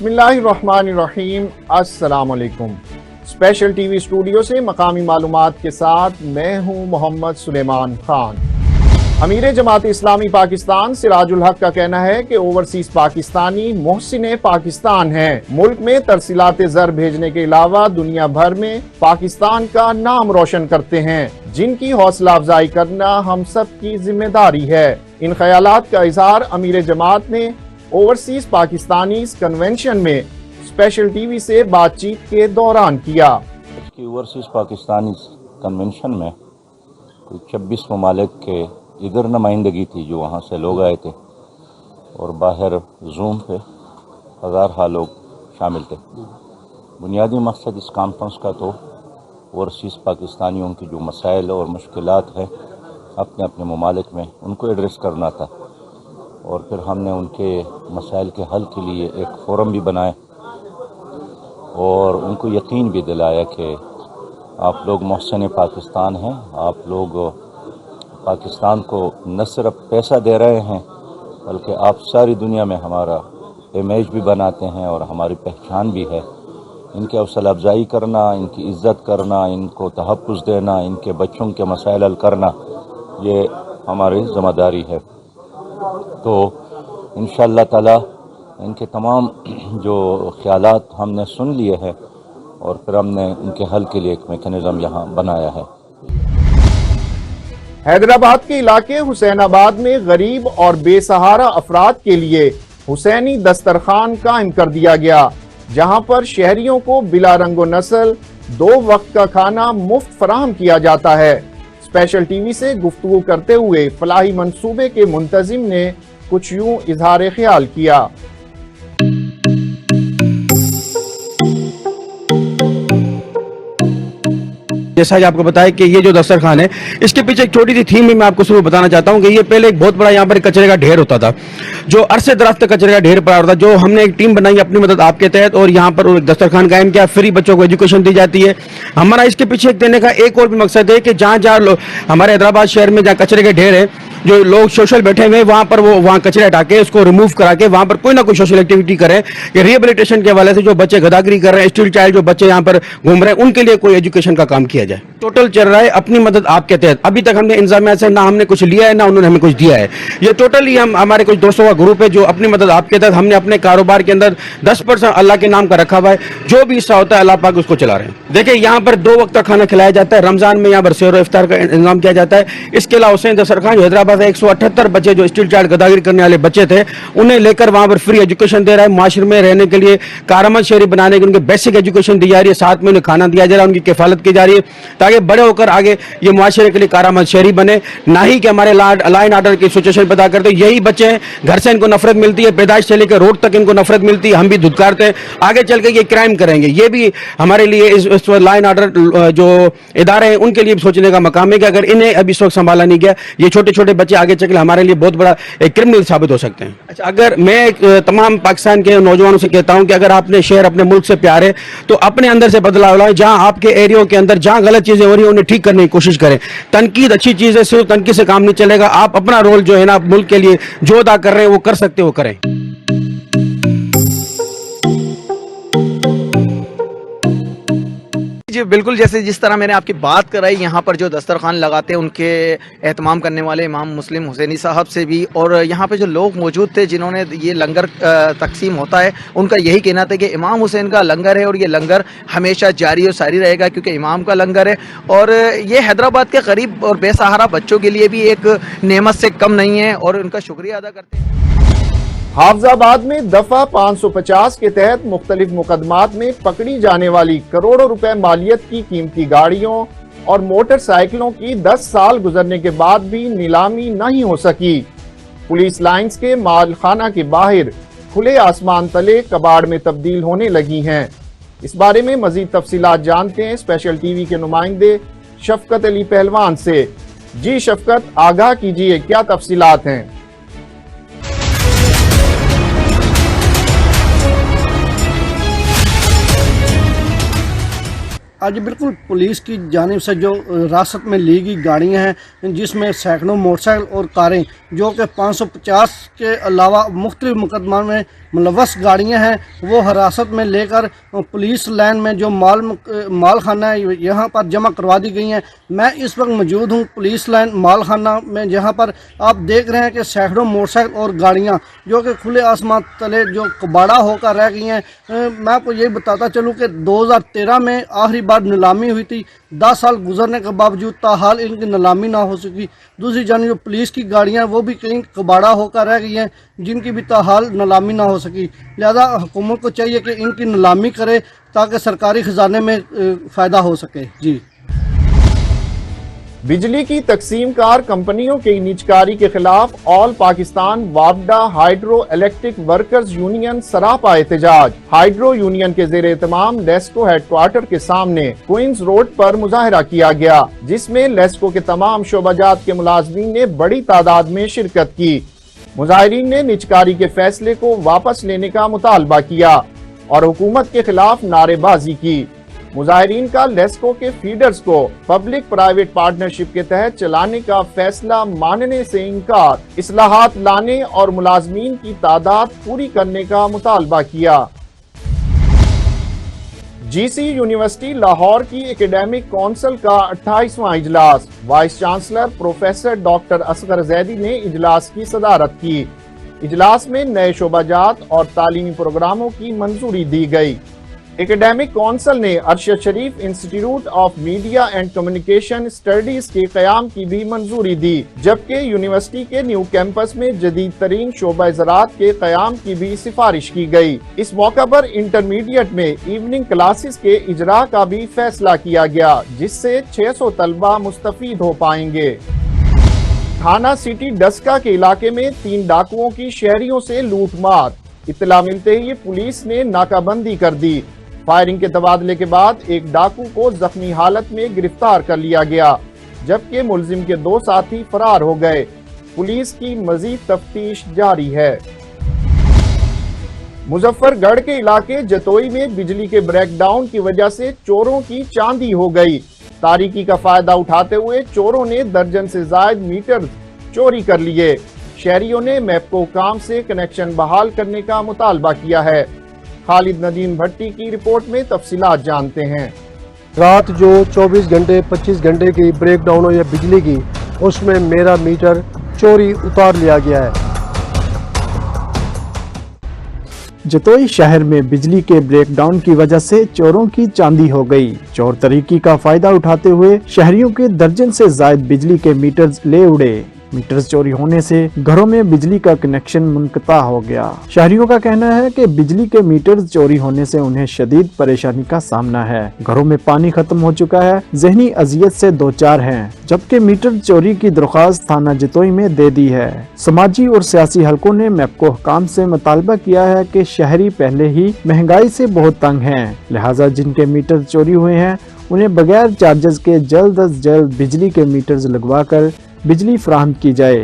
बिस्मिल्लाहिर्रहमानिर्रहीम। अस्सलाम वालेकुम। स्पेशल टीवी स्टूडियो से मकामी मालूमात के साथ मैं हूं मोहम्मद सुलेमान खान। अमीर जमात इस्लामी पाकिस्तान सिराजुल हक का कहना है कि ओवरसीज पाकिस्तानी मोहसिन पाकिस्तान हैं। मुल्क में तरसीलात ज़र भेजने के अलावा दुनिया भर में पाकिस्तान का नाम रोशन करते हैं, जिनकी हौसला अफजाई करना हम सब की जिम्मेदारी है। इन ख्यालात का इजहार अमीर जमात ने ओवरसीज पाकिस्तानी कन्वेंशन में स्पेशल टीवी से बातचीत के दौरान किया। ओवरसीज पाकिस्तानी कन्वेंशन में कोई 26 ममालिक के इधर नुमाइंदगी थी, जो वहाँ से लोग आए थे, और बाहर जूम पे हज़ार लोग शामिल थे। बुनियादी मकसद इस कॉन्फ्रेंस का तो ओवरसीज पाकिस्तानियों की जो मसाइल और मुश्किलात हैं अपने अपने ममालिक में, उनको एड्रेस करना था। और फिर हमने उनके मसाइल के हल के लिए एक फोरम भी बनाए और उनको यकीन भी दिलाया कि आप लोग मोहसिन पाकिस्तान हैं, आप लोग पाकिस्तान को न सिर्फ पैसा दे रहे हैं बल्कि आप सारी दुनिया में हमारा इमेज भी बनाते हैं और हमारी पहचान भी है। इनके हौसला अफजाई करना, इनकी इज़्ज़त करना, इनको तहफ़्फ़ुज़ देना, इनके बच्चों के मसाइल हल करना, ये हमारी ज़िम्मेदारी है। तो इंशाअल्लाह ताला इनके तमाम जो ख्यालात हमने सुन लिए हैं और फिर हमने उनके हल के लिए एक मैकेनिज़्म यहाँ बनाया है। हैदराबाद के इलाके हुसैनाबाद में गरीब और बेसहारा अफराद के लिए हुसैनी दस्तरखान कायम कर दिया गया, जहां पर शहरियों को बिला रंगो नस्ल 2 वक्त का खाना मुफ्त फराहम किया जाता है। स्पेशल टीवी से गुफ्तगू करते हुए फलाही मंसूबे के मुंतजिम ने कुछ यूं इजहार ख्याल किया। जैसा कि आपको बताया कि ये जो दस्तरखान है, इसके पीछे एक छोटी सी थीम भी मैं आपको शुरू बताना चाहता हूँ कि ये पहले एक बहुत बड़ा यहाँ पर कचरे का ढेर होता था, जो अरसे दराज तक कचरे का ढेर पड़ा होता था। जो हमने एक टीम बनाई अपनी मदद आपके तहत और यहाँ पर दस्तरखान कायम किया, फ्री बच्चों को एजुकेशन दी जाती है। हमारा इसके पीछे देने का एक और भी मकसद है कि जहाँ जहाँ हमारे हैदराबाद शहर में जहाँ कचरे के ढेर है, जो लोग सोशल बैठे हुए वहाँ पर वो वहाँ कचरे हटा के उसको रिमूव करा के वहाँ पर कोई ना कोई सोशल एक्टिविटी करें। ये रिहेबिलिटेशन के हवाले से जो बच्चे गदागरी कर रहे हैं, स्ट्रीट चाइल्ड जो बच्चे यहाँ पर घूम रहे हैं, उनके लिए कोई एजुकेशन का काम किया जाए। टोटल चल रहा है अपनी मदद आपके तहत। अभी तक हमने इंतजामिया से ना हमने कुछ लिया है ना उन्होंने हमें कुछ दिया है। ये टोटली हम हमारे कुछ दोस्तों का ग्रुप है जो अपनी मदद आपके तहत हमने अपने कारोबार के अंदर 10% अल्लाह के नाम का रखा हुआ है। जो भी हिस्सा होता है अल्लाह पाक उसको चला रहे हैं। देखिए यहाँ पर 2 वक्त का खाना खिलाया जाता है। रमजान में यहाँ पर सहर और इफ्तार का इंतजाम किया जाता है। इसके अलावा हुसैन दस्तरखान जो हैदराबाद 178 बच्चे जो स्ट्रीट चाइल्ड गदागिरी करने वाले बच्चे थे, उन्हें लेकर वहां पर फ्री एजुकेशन दे रहा है। माशरे में रहने के लिए कारामत शहरी बनाने के उनके बेसिक एजुकेशन दी जा रही है, साथ में उन्हें खाना दिया जा रहा है, उनकी किफालत की जा रही है ताकि बड़े होकर आगे ये मुआशरे के लिए कारामत शहरी बने, ना ही कि हमारे लॉ एंड ऑर्डर की सिचुएशन पैदा करते। यही बच्चे हैं, घर से इनको नफरत मिलती है, पैदाइश से लेकर रोड तक इनको नफरत मिलती है, हम भी धुतकारते हैं, आगे चल के ये क्राइम करेंगे। ये भी हमारे लिए इस लॉ एंड ऑर्डर जो इदारे हैं उनके लिए सोचने का मकाम है कि अगर इन्हें अभी इस वक्त संभाला नहीं गया, ये छोटे छोटे बच्चे आगे चल के हमारे लिए बहुत बड़ा एक क्रिमिनल साबित हो सकते हैं। अच्छा, अगर मैं तमाम पाकिस्तान के नौजवानों से कहता हूं कि अगर आपने शहर अपने मुल्क से प्यार है तो अपने अंदर से बदलाव लाएं। जहां आपके एरिया के अंदर जहां गलत चीजें हो रही है उन्हें ठीक करने की कोशिश करें। तनकीद अच्छी चीज है, सिर्फ तनकीद से काम नहीं चलेगा। आप अपना रोल जो है ना मुल्क के लिए जो अदा कर रहे हैं वो कर सकते हो करें। जी बिल्कुल, जैसे जिस तरह मैंने आपकी बात कराई, यहाँ पर जो दस्तरखान लगाते हैं उनके एहतमाम करने वाले इमाम मुस्लिम हुसैनी साहब से भी, और यहाँ पे जो लोग मौजूद थे जिन्होंने ये लंगर तकसीम होता है, उनका यही कहना था कि इमाम हुसैन का लंगर है और ये लंगर हमेशा जारी और सारी रहेगा क्योंकि इमाम का लंगर है। और ये हैदराबाद के गरीब और बेसहारा बच्चों के लिए भी एक नेमत से कम नहीं है और उनका शुक्रिया अदा करते हैं। हाफजाबाद में दफा 550 के तहत मुख्तलिफ मुकदमात में पकड़ी जाने वाली करोड़ों रुपए मालियत की कीमती गाड़ियों और मोटरसाइकिलों की 10 साल गुजरने के बाद भी नीलामी नहीं हो सकी। पुलिस लाइंस के मालखाना के बाहर खुले आसमान तले कबाड़ में तब्दील होने लगी हैं। इस बारे में मजीद तफसीलात जानते हैं स्पेशल टीवी के नुमाइंदे शफकत अली पहलवान से। जी शफकत, आगाह कीजिए, क्या तफसीलात हैं? आज बिल्कुल पुलिस की जानिब से जो हिरासत में ली गई गाड़ियां हैं, जिसमें सैकड़ों मोटरसाइकिल और कारें जो कि 550 के अलावा मुख्तलिफ मुकदमा में मुलव्वस गाड़ियां हैं, वो हिरासत में लेकर पुलिस लाइन में जो माल खाना है यहाँ पर जमा करवा दी गई हैं। मैं इस वक्त मौजूद हूँ पुलिस लाइन माल खाना में, जहाँ पर आप देख रहे हैं कि सैकड़ों मोटरसाइकिल और गाड़ियाँ जो कि खुले आसमान तले जो कबाड़ा होकर रह गई हैं। मैं आपको यही बताता चलूँ कि 2013 में आखिरी बार नीलामी हुई थी। 10 साल गुजरने के बावजूद ताहाल इनकी नीलामी ना हो सकी। दूसरी जानिब जो पुलिस की गाड़ियाँ वो भी कहीं कबाड़ा होकर रह गई हैं, जिनकी भी ताहाल नीलामी ना हो सकी। लिहाजा हुकूमत को चाहिए कि इनकी नीलामी करे ताकि सरकारी खजाने में फ़ायदा हो सके। जी। बिजली की तकसीमकार कंपनियों की निजकारी के खिलाफ ऑल पाकिस्तान वापडा हाइड्रो इलेक्ट्रिक वर्कर्स यूनियन सरापा एहतजाज। हाइड्रो यूनियन के जेर एहतमाम लेस्को हेडक्वार्टर के सामने क्वींस रोड पर मुजाहरा किया गया, जिसमें लेस्को के तमाम शोबाजात के मुलाजमीन ने बड़ी तादाद में शिरकत की। मुजाहिरीन ने निजकारी के फैसले को वापस लेने का मुतालबा किया और हुकूमत के खिलाफ नारेबाजी की। मुजाहिरीन का लेस्को के फीडर्स को पब्लिक प्राइवेट पार्टनरशिप के तहत चलाने का फैसला मानने से इनकार, इस्लाहात लाने और मुलाजमीन की तादाद पूरी करने का मुतालबा किया। जीसी यूनिवर्सिटी लाहौर की एकेडमिक काउंसिल का 28वां इजलास। Vice chancellor professor doctor Asgar Zaidi ने इजलास की सदारत की। इजलास में नए शोबाजात और तालीमी प्रोग्रामों की मंजूरी दी गई। एकेडमिक काउंसिल ने Arshad Sharif institute of media and communication studies के कयाम की भी मंजूरी दी, जबकि यूनिवर्सिटी के न्यू कैंपस में जदीद तरीन शोबा ज़राअत के कयाम की भी सिफारिश की गई। इस मौका पर इंटरमीडिएट में इवनिंग क्लासेस के इजरा का भी फैसला किया गया, जिससे 600 तलबा मुस्तफीद हो पाएंगे। थाना सिटी डस्का के इलाके में 3 डाकुओं की शहरियों से लूटमार। इत्तला मिलते ही पुलिस ने नाकाबंदी कर दी। फायरिंग के तबादले के बाद एक डाकू को जख्मी हालत में गिरफ्तार कर लिया गया, जबकि मुलजिम के 2 साथी फरार हो गए। पुलिस की मजीद तफ्तीश जारी है। मुजफ्फरगढ़ के इलाके जतोई में बिजली के ब्रेकडाउन की वजह से चोरों की चांदी हो गई। तारीकी का फायदा उठाते हुए चोरों ने दर्जन से ज्यादा मीटर चोरी कर लिए। शहरियों ने मैपको काम से कनेक्शन बहाल करने का मुतालबा किया है। खालिद नदीम भट्टी की रिपोर्ट में तफसीलात जानते हैं। रात जो 24 घंटे 25 घंटे की ब्रेक डाउन हुई है बिजली की, उसमें मेरा मीटर चोरी उतार लिया गया है। जतोई शहर में बिजली के ब्रेकडाउन की वजह से चोरों की चांदी हो गई। चोर तरीकी का फायदा उठाते हुए शहरियों के दर्जन से जायद बिजली के मीटर्स ले उड़े। मीटर्स चोरी होने से घरों में बिजली का कनेक्शन मुनक़ता हो गया। शहरियों का कहना है कि बिजली के मीटर्स चोरी होने से उन्हें शदीद परेशानी का सामना है। घरों में पानी खत्म हो चुका है, ज़हनी अजियत से 2-4 हैं, जबकि मीटर चोरी की दरख्वास्त थाना जतोई में दे दी है। समाजी और सियासी हलकों ने मैपको हुकाम से मुतालबा किया है कि शहरी पहले ही महंगाई से बहुत तंग हैं, लिहाजा जिनके मीटर चोरी हुए हैं उन्हें बगैर चार्जेस के जल्द अज जल्द बिजली के मीटर्स लगवा कर बिजली फराहम की जाए।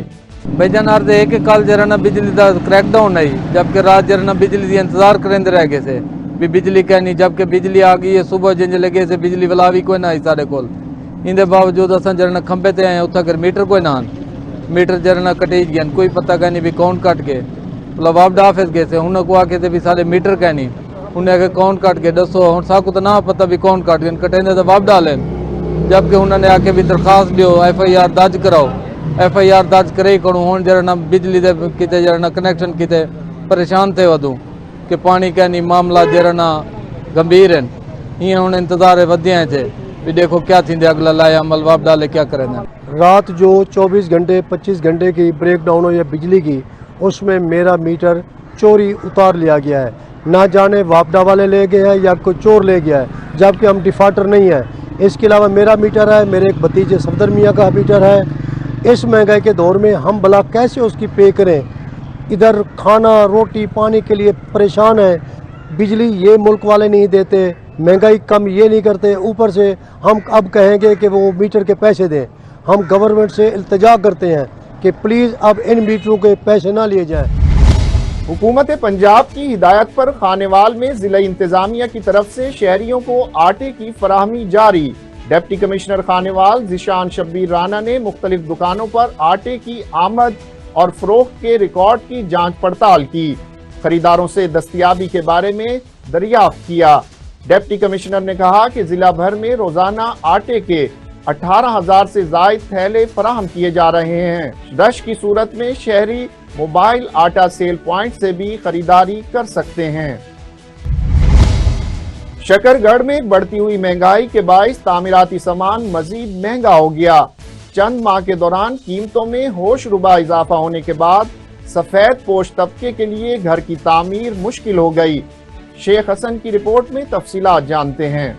भाईजान अर्ज है कि कल जरा ना बिजली का क्रैकडाउन आई, जबकि रात जरा ना बिजली का इंतजार करेंदे रह गए से भी बिजली कहनी, जबकि बिजली आ गई है। सुबह जिंज लगे से बिजली वाला भी कोई ना आई साढ़े कोल। इंदे बावजूद अस जरा ना खंबे ते आए उत्थे कर मीटर कोई ना आन। मीटर जरा ना कटेज गए, कोई पता कहनी भी कौन कट के मतलब वापडा ऑफिस गए से उन्हें को आके से भी सारे मीटर कहनी, उन्हें आके कौन कट के दसो। हुण साकू तो ना पता भी कौन कट गए, कटेंदे तो वापडा लेन, जबकि उन्होंने आके भी दरखास्त दियो FIR दर्ज कराओ। FIR दर्ज करे ही करूँ। हुण जरा ना बिजली दे किते जरा ना कनेक्शन किते परेशान थे वधू कि पानी कहनी मामला जरा ना गंभीर है। ये हुण इंतजार वधिया थे भी देखो क्या थी अगला लाया अमल वाप डाले क्या करें। रात जो 24 घंटे 25 घंटे की ब्रेक डाउन हुई है बिजली की, उसमें मेरा मीटर चोरी उतार लिया गया है। ना जाने वापडा वाले ले गए हैं या कोई चोर ले गया है, जबकि हम डिफाल्टर नहीं है। इसके अलावा मेरा मीटर है, मेरे एक भतीजे सफदर मियाँ का मीटर है। इस महंगाई के दौर में हम भला कैसे उसकी पे करें? इधर खाना रोटी पानी के लिए परेशान है। बिजली ये मुल्क वाले नहीं देते, महंगाई कम ये नहीं करते, ऊपर से हम अब कहेंगे कि वो मीटर के पैसे दें। हम गवर्नमेंट से इल्तिजा करते हैं कि प्लीज़ अब इन मीटरों के पैसे ना लिए जाएं। हुकूमत पंजाब की हिदायत पर खानेवाल में जिला इंतजामिया की तरफ से शहरियों को आटे की फराहमी जारी। डिप्टी कमिश्नर खानेवाल जिशान शब्बीर राना ने मुख्तलिफ दुकानों पर आटे की आमद और फरोख्त के रिकॉर्ड की जांच पड़ताल की, खरीदारों से दस्तयाबी के बारे में दरियाफ्त किया। डिप्टी कमिश्नर ने कहा कि जिला भर में रोजाना आटे के 18,000 से जायद थैले फराहम किए जा रहे हैं। रश की सूरत में शहरी मोबाइल आटा सेल प्वाइंट से भी खरीदारी कर सकते हैं। शकरगढ़ में बढ़ती हुई महंगाई के बाइस तामीराती सामान मजीद महंगा हो गया। चंद माह के दौरान कीमतों में होशरुबा इजाफा होने के बाद सफेद पोश तबके के लिए घर की तामीर मुश्किल हो गई। शेख हसन की रिपोर्ट में तफसीलात जानते हैं।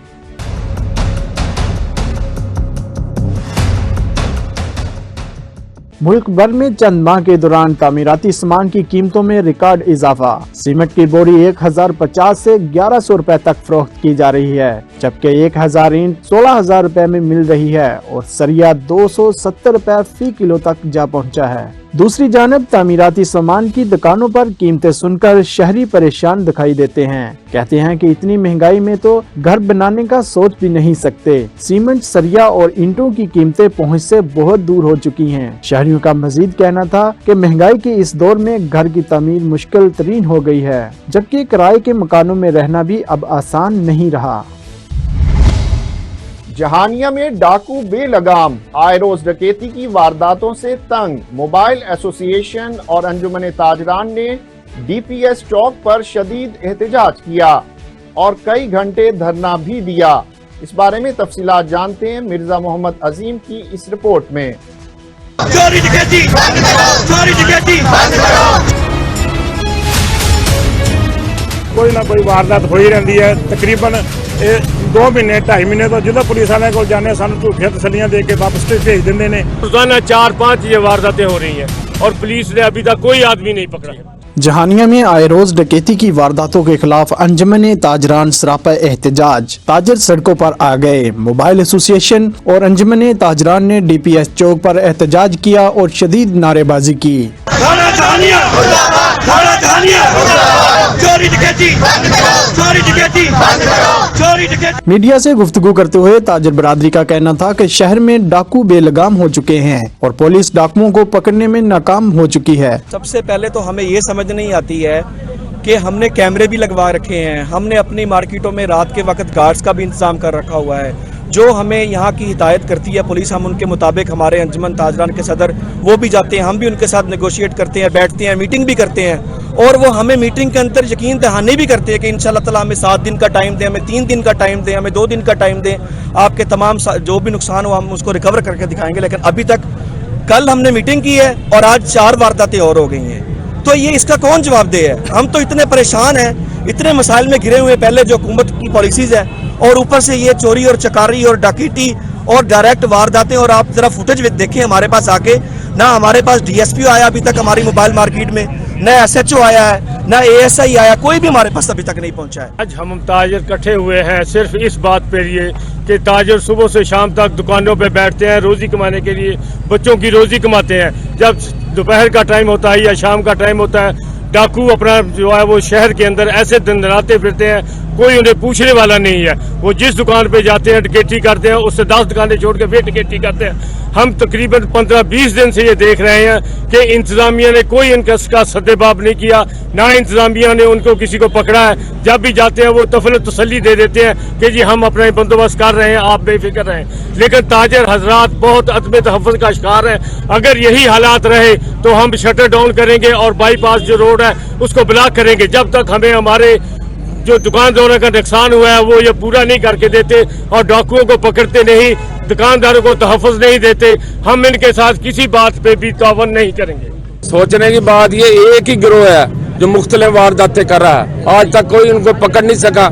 मुल्क भर में चंद माह के दौरान तामीराती सामान की कीमतों में रिकॉर्ड इजाफा। सीमेंट की बोरी 1050 से 1100 रुपए तक फरोख्त की जा रही है, जबकि 1000 ईंट 16,000 रुपए में मिल रही है और सरिया 270 रुपए फी किलो तक जा पहुंचा है। दूसरी जानब तामीराती सामान की दुकानों पर कीमतें सुनकर शहरी परेशान दिखाई देते हैं। कहते हैं कि इतनी महंगाई में तो घर बनाने का सोच भी नहीं सकते। सीमेंट, सरिया और ईंटों की कीमतें पहुंच से बहुत दूर हो चुकी हैं। शहरियों का मजीद कहना था कि महंगाई के इस दौर में घर की तामीर मुश्किल तरीन हो गई है, जबकि किराए के मकानों में रहना भी अब आसान नहीं रहा। जहानिया में डाकू बेलगाम, आए रोज डकैती की वारदातों से तंग। मोबाइल एसोसिएशन और अंजुमन ताजरान ने डीपीएस चौक पर शदीद एहतजाज किया और कई घंटे धरना भी दिया। इस बारे में तफसीलात जानते हैं मिर्जा मोहम्मद अजीम की इस रिपोर्ट में। चोरी डकैती चोरी डकैती कोई ना कोई वारदात हो ही रही है। तकरीबन 2 महीने 2.5 महीने तो जो पुलिस वाले को जाने सानू झूठियां तसलियां दे के वापस भेज देंगे ने। रोजाना 4-5 ये वारदातें हो रही हैं और पुलिस ने अभी तक कोई आदमी नहीं पकड़ा। जहानिया में आए रोज डकैती की वारदातों के खिलाफ अंजुमन ताजरान सरापा एहतजाज। ताजर सड़कों पर आ गए। मोबाइल एसोसिएशन और अंजुमन ताजरान ने डीपीएस चौक पर एहतजाज किया और शदीद नारेबाजी की। मीडिया से गुफ्तगू करते हुए ताजर बरादरी का कहना था कि शहर में डाकू बेलगाम हो चुके हैं और पुलिस डाकुओं को पकड़ने में नाकाम हो चुकी है। सबसे पहले तो हमें ये समझ नहीं आती है कि हमने कैमरे भी लगवा रखे हैं, हमने अपनी मार्केटों में रात के वक्त गार्ड्स का भी इंतजाम कर रखा हुआ है। जो हमें यहाँ की हिदायत करती है पुलिस, हम उनके मुताबिक, हमारे अंजुमन ताजरान के सदर वो भी जाते हैं, हम भी उनके साथ नेगोशिएट करते हैं, बैठते हैं, मीटिंग भी करते हैं और वो हमें मीटिंग के अंदर यकीन दहानी भी करते हैं कि इंशाल्लाह ताला हमें 7 दिन का टाइम दें, हमें 3 दिन का टाइम दें, हमें 2 दिन का टाइम दें, आपके तमाम जो भी नुकसान हो हम उसको रिकवर करके दिखाएंगे। लेकिन अभी तक, कल हमने मीटिंग की है और आज 4 वारदातें और हो गई हैं। तो ये इसका कौन जवाब दे है? हम तो इतने परेशान हैं, इतने मसाइल में घिरे हुए, पहले जो हुकूमत की पॉलिसीज है और ऊपर से ये चोरी और चकारी और डकैती और डायरेक्ट वारदातें। और आप जरा फुटेज देखें हमारे पास आके, ना हमारे पास डीएसपी आया अभी तक हमारी मोबाइल मार्केट में, ना एसएचओ आया है, ना एएसआई आया, कोई भी हमारे पास अभी तक नहीं पहुंचा है। आज हम ताजर इकट्ठे हुए हैं सिर्फ इस बात पे लिए कि ताजर सुबह से शाम तक दुकानों पे बैठते हैं, रोजी कमाने के लिए, बच्चों की रोजी कमाते हैं। जब दोपहर का टाइम होता है या शाम का टाइम होता है, डाकू अपना जो है वो शहर के अंदर ऐसे दंदनाते फिरते हैं, कोई उन्हें पूछने वाला नहीं है। वो जिस दुकान पे जाते हैं डकैती करते हैं, उससे 10 दुकानें छोड़ के फिर डकैती करते हैं। हम तकरीबन 15-20 दिन से ये देख रहे हैं कि इंतजामिया ने कोई इनका सद्देबाब नहीं किया, ना इंतजामिया ने उनको किसी को पकड़ा है। जब भी जाते हैं वो तसल्ली दे देते हैं कि जी हम अपना बंदोबस्त कर रहे हैं, आप बेफिक्र रहें। लेकिन ताजर हजरात बहुत अदम तहफ़्फ़ुज़ का शिकार है। अगर यही हालात रहे तो हम शटर डाउन करेंगे और बाईपास जो रोड है उसको ब्लॉक करेंगे, जब तक हमें हमारे जो दुकानदारों का नुकसान हुआ है वो ये पूरा नहीं करके देते और डाकुओं को पकड़ते नहीं, दुकानदारों को तहफ़्फ़ुज़ नहीं देते। हम इनके साथ किसी बात पे भी तावन नहीं करेंगे। सोचने की बात, ये एक ही गिरोह है जो मुख्तलिफ वारदातें कर रहा है, आज तक कोई उनको पकड़ नहीं सका।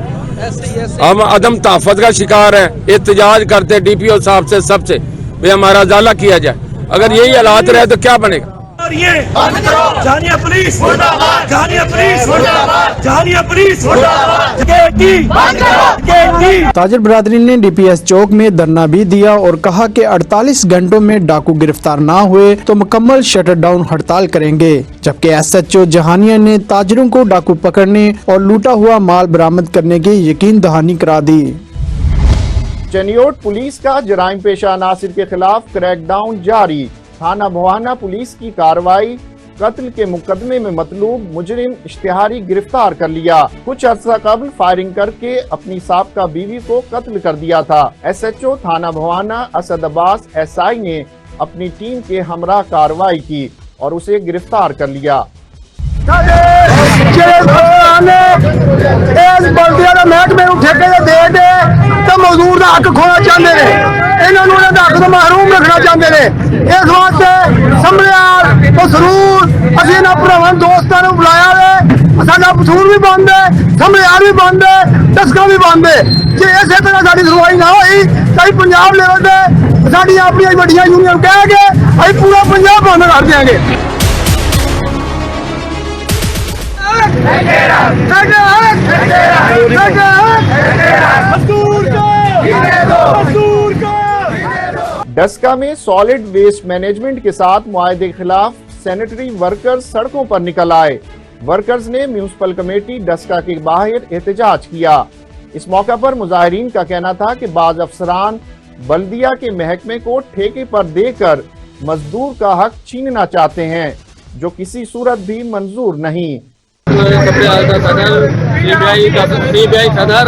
हम अदम तहफ़्फ़ुज़ का शिकार है। एहतजाज करते डीपीओ साहब से, सबसे भाई हमारा उजाला किया जाए। अगर यही हालात रहे तो क्या बनेगा? चोरियां बंद करो, जानिया पुलिस मुर्दाबाद, जानिया पुलिस मुर्दाबाद, जानिया पुलिस मुर्दाबाद, केटी बंद करो, केटी। ताजिर बरादरी ने डीपीएस चौक में धरना भी दिया और कहा कि 48 घंटों में डाकू गिरफ्तार ना हुए तो मुकम्मल शटर डाउन हड़ताल करेंगे। जबकि एसएचओ जहानिया ने ताजिरों को डाकू पकड़ने और लूटा हुआ माल बरामद करने की यकीन दहानी करा दी। चनियोट पुलिस का जराइम पेशा अनासिर के खिलाफ क्रैकडाउन जारी। थाना भवाना पुलिस की कार्रवाई, कत्ल के मुकदमे में मतलूब मुजरिम इश्तिहारी गिरफ्तार कर लिया। कुछ अर्सा कबल फायरिंग करके अपनी साबका बीवी को कत्ल कर दिया था। एसएचओ थाना भवाना असद अब्बास एसआई ने अपनी टीम के हमरा कार्रवाई की और उसे गिरफ्तार कर लिया। मजदूर का हक खोना चाहते हैं, इन्होंने हक तो महरूम रखना चाहते हैं। इस वास्ते संभलियाल सरूर असी इन्होंने भरावां दोस्तां नूं बुलाया है। साडा कसूर भी बंद है, संभलियाल भी बंद है, डस्का भी बंद है। जे इसे तरह साडी सुनवाई ना हुई तो पंजाब लेवल ते साडी अपनी वड्डियां यूनियन कह के असीं पूरा पंजाब बंद कर देंगे। डस्का में सॉलिड वेस्ट मैनेजमेंट के साथ मुआहदे के खिलाफ सैनिटरी वर्कर्स सड़कों पर निकल आए। वर्कर्स ने म्यूनिसिपल कमेटी डस्का के बाहर एहतजाज किया। इस मौका पर मुजाहिरीन का कहना था कि बाज अफसरान बल्दिया के महकमे को ठेके पर देकर मजदूर का हक छीनना चाहते हैं, जो किसी सूरत भी मंजूर नहीं। सीबीआई सदर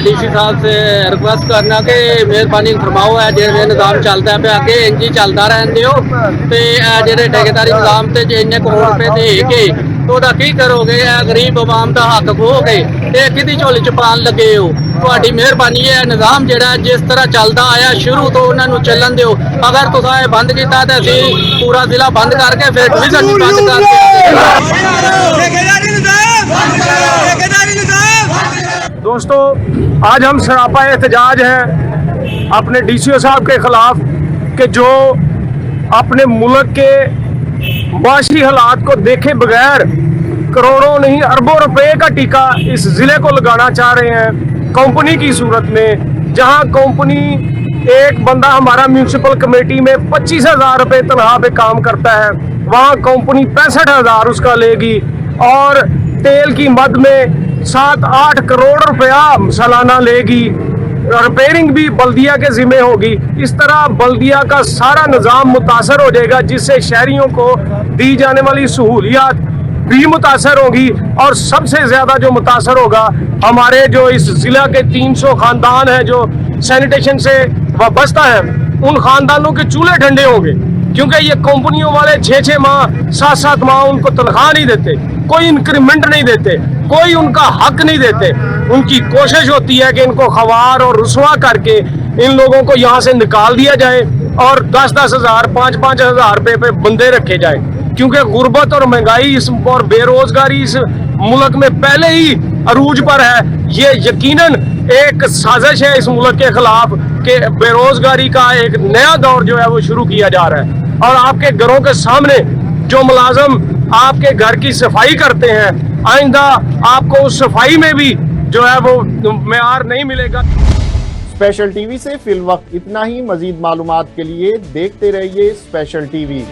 डीसी साहब से रिक्वेस्ट करना कि मेहरबानी फरमाओ है जो निजाम चलता पे अगे इंज ही चलता रहन दियो ते जेडे ठेकेदारी निजाम ते इन्ने करोड़ रुपए दे के तो ओदा की करोगे? गरीब आवाम दा हक खोगे ते किदी झोली च पान लगे हो? तुहाडी मेहरबानी है निजाम जेड़ा जिस तरह चलदा आया शुरू तो उन्हां नूं चलन दिओ। अगर तुसां ये बंद कीता ते असीं पूरा जिला बंद करके फिर डिवीजन भी बंद कर दोस्तों, आज हम सरापा एहतजाज हैं अपने डीसीओ साहब के खिलाफ कि जो अपने मुल्क के माशी हालात को देखे बगैर करोड़ों नहीं अरबों रुपए का टीका इस जिले को लगाना चाह रहे हैं कंपनी की सूरत में। जहां कंपनी एक बंदा हमारा म्यूनिसिपल कमेटी में 25,000 रुपए तनख्वाह पे काम करता है, वहां कंपनी 65,000 उसका लेगी और तेल की मद में 7-8 करोड़ रुपया सालाना लेगी। रिपेयरिंग भी बल्दिया के जिम्मे होगी। इस तरह बल्दिया का सारा निज़ाम मुतासर हो जाएगा, जिससे शहरियों को दी जाने वाली सहूलियात भी मुतासर होगी। और सबसे ज़्यादा जो मुतासर होगा, हमारे जो इस ज़िला के 300 ख़ानदान हैं जो सैनिटेशन से वाबस्ता हैं, उन ख़ानदानों के चूल्हे ठंडे होंगे, क्योंकि ये कंपनियों वाले 6-6 माह 7-7 माह उनको तनख्वाह नहीं देते, कोई इंक्रीमेंट नहीं देते, कोई उनका हक नहीं देते। उनकी कोशिश होती है कि इनको खवार और रुसवा करके इन लोगों को यहाँ से निकाल दिया जाए और 10-10 हज़ार 5-5 हज़ार रुपए पे बंदे रखे जाए, क्योंकि गुर्बत और महंगाई और बेरोजगारी इस मुल्क में पहले ही अरूज पर है। ये यकीनन एक साजिश है इस मुल्क के खिलाफ कि बेरोजगारी का एक नया दौर जो है वो शुरू किया जा रहा है। और आपके घरों के सामने जो मुलाजम आपके घर की सफाई करते हैं, आइंदा आपको उस सफाई में भी जो है वो मेयार नहीं मिलेगा। स्पेशल टीवी से फिलवक्त इतना ही। मजीद मालूमात के लिए देखते रहिए स्पेशल टीवी।